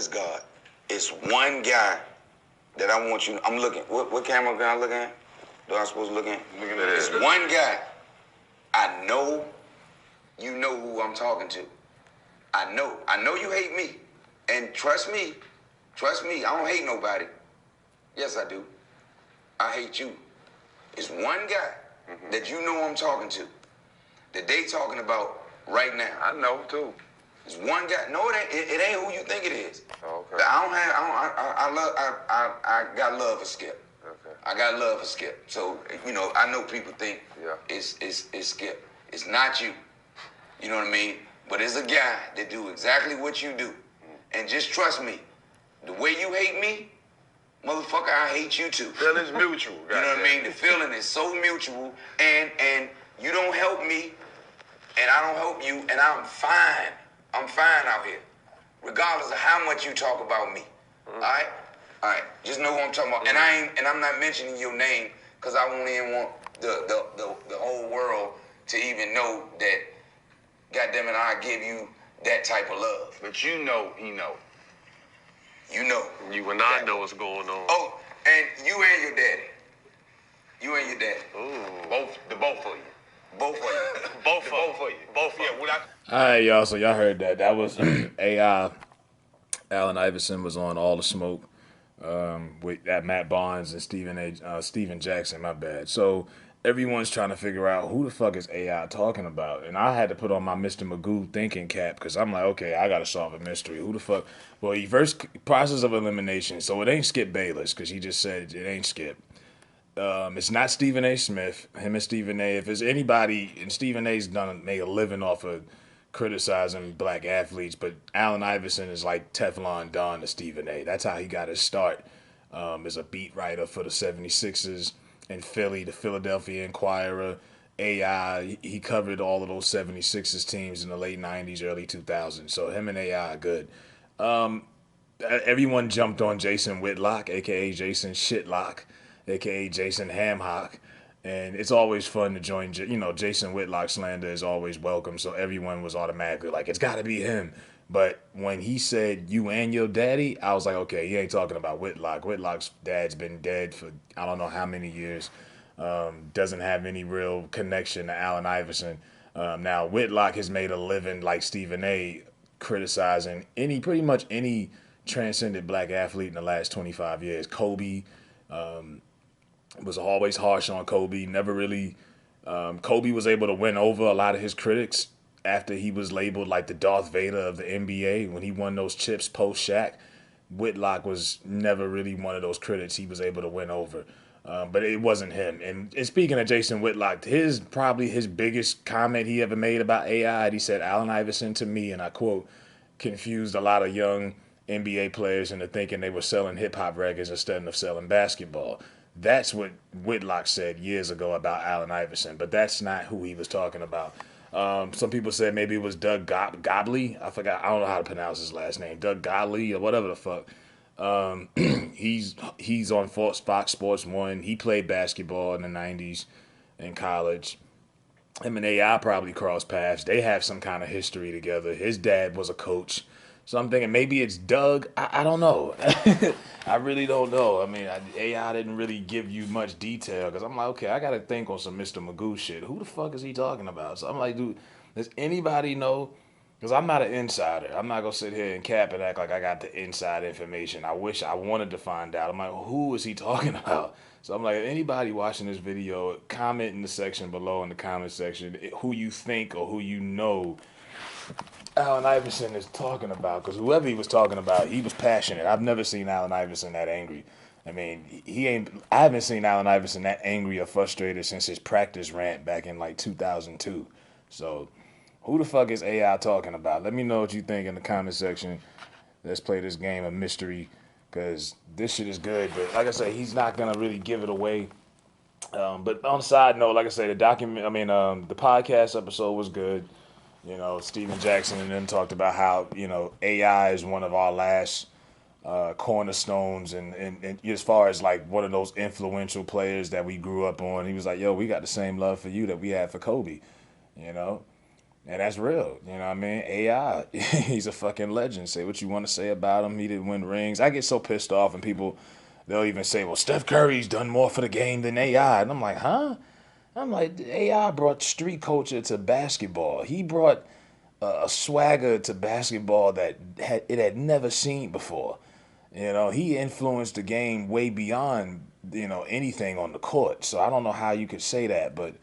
this, God. It's one guy that I want you. I'm looking. What camera can I look at? Do I supposed to look at? It's one guy. I know you know who I'm talking to. I know you hate me. And trust me, I don't hate nobody. Yes, I do. I hate you. It's one guy that you know I'm talking to, that they talking about right now. I know too. It's one guy. No, it ain't who you think it is. Okay. I got love for Skip. Okay. I got love for Skip. So, I know people think it's Skip. It's not you. You know what I mean? But it's a guy that do exactly what you do. And just trust me, the way you hate me, motherfucker, I hate you too. Feeling's mutual. You know what I mean? The feeling is so mutual, and you don't help me, and I don't help you, and I'm fine. I'm fine out here, regardless of how much you talk about me. All right. Just know who I'm talking about, and I'm not mentioning your name because I won't even want the whole world to even know that. Goddamn it, I give you that type of love. But you know, he know. You know. You and I know what's going on. Oh, and you and your daddy. You and your daddy. Ooh. Both of you. Both of you. Both of you. Both of you. All right, y'all. So y'all heard that. That was AI. Allen Iverson was on All the Smoke with Matt Barnes and Steven Jackson. My bad. So everyone's trying to figure out who the fuck is AI talking about, and I had to put on my Mr. Magoo thinking cap because I'm like, okay, I gotta solve a mystery. Who the fuck? Well, first process of elimination. So it ain't Skip Bayless because he just said it ain't Skip. It's not Stephen A. Smith. Him and Stephen A. If there's anybody, and Stephen A's made a living off of criticizing black athletes, but Allen Iverson is like Teflon Don to Stephen A. That's how he got his start as a beat writer for the 76ers in Philly, the Philadelphia Inquirer, AI. He covered all of those 76ers teams in the late 90s, early 2000s. So him and AI are good. Everyone jumped on Jason Whitlock, a.k.a. Jason Shitlock, a.k.a. Jason Hamhock. And it's always fun to join, Jason Whitlock slander is always welcome. So everyone was automatically like, it's got to be him. But when he said you and your daddy, I was like, okay, he ain't talking about Whitlock. Whitlock's dad's been dead for I don't know how many years. Doesn't have any real connection to Allen Iverson. Now, Whitlock has made a living like Stephen A. criticizing pretty much any transcendent black athlete in the last 25 years. Kobe was always harsh on Kobe. Never really. Kobe was able to win over a lot of his critics after he was labeled like the Darth Vader of the NBA when he won those chips post Shaq. Whitlock was never really one of those critics he was able to win over. But it wasn't him. And speaking of Jason Whitlock, probably his biggest comment he ever made about AI, he said, Allen Iverson to me, and I quote, confused a lot of young NBA players into thinking they were selling hip-hop records instead of selling basketball. That's what Whitlock said years ago about Allen Iverson, but that's not who he was talking about. Some people said maybe it was Doug Gobley. I forgot. I don't know how to pronounce his last name. Doug Gobley or whatever the fuck. He's on Fox Sports 1. He played basketball in the 90s in college. Him and AI probably crossed paths. They have some kind of history together. His dad was a coach. So I'm thinking maybe it's Doug. I don't know. I really don't know. I mean, AI didn't really give you much detail because I'm like, okay, I got to think on some Mr. Magoo shit. Who the fuck is he talking about? So I'm like, dude, does anybody know? Because I'm not an insider. I'm not going to sit here and cap and act like I got the inside information. I wish I wanted to find out. I'm like, who is he talking about? So I'm like, anybody watching this video, comment in the section below in the comment section who you think or who you know Allen Iverson is talking about, because whoever he was talking about, he was passionate. I've never seen Allen Iverson that angry. I mean, I haven't seen Allen Iverson that angry or frustrated since his practice rant back in like 2002. So who the fuck is AI talking about? Let me know what you think in the comment section. Let's play this game of mystery, because this shit is good. But like I say, he's not going to really give it away. But on a side note, like I say, the podcast episode was good. Steven Jackson and them talked about how, AI is one of our last cornerstones and as far as like one of those influential players that we grew up on. He was like, yo, we got the same love for you that we had for Kobe, And that's real. You know what I mean? AI, he's a fucking legend. Say what you want to say about him. He didn't win rings. I get so pissed off, and people, they'll even say, well, Steph Curry's done more for the game than AI. And I'm like, huh? I'm like, AI brought street culture to basketball. He brought a swagger to basketball that it had never seen before. You know, he influenced the game way beyond, anything on the court. So I don't know how you could say that, but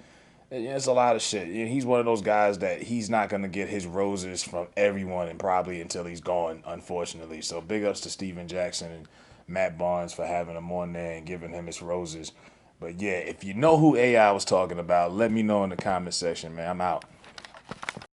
it's a lot of shit. He's one of those guys that he's not going to get his roses from everyone and probably until he's gone, unfortunately. So big ups to Steven Jackson and Matt Barnes for having him on there and giving him his roses. But yeah, if you know who AI was talking about, let me know in the comment section, man. I'm out.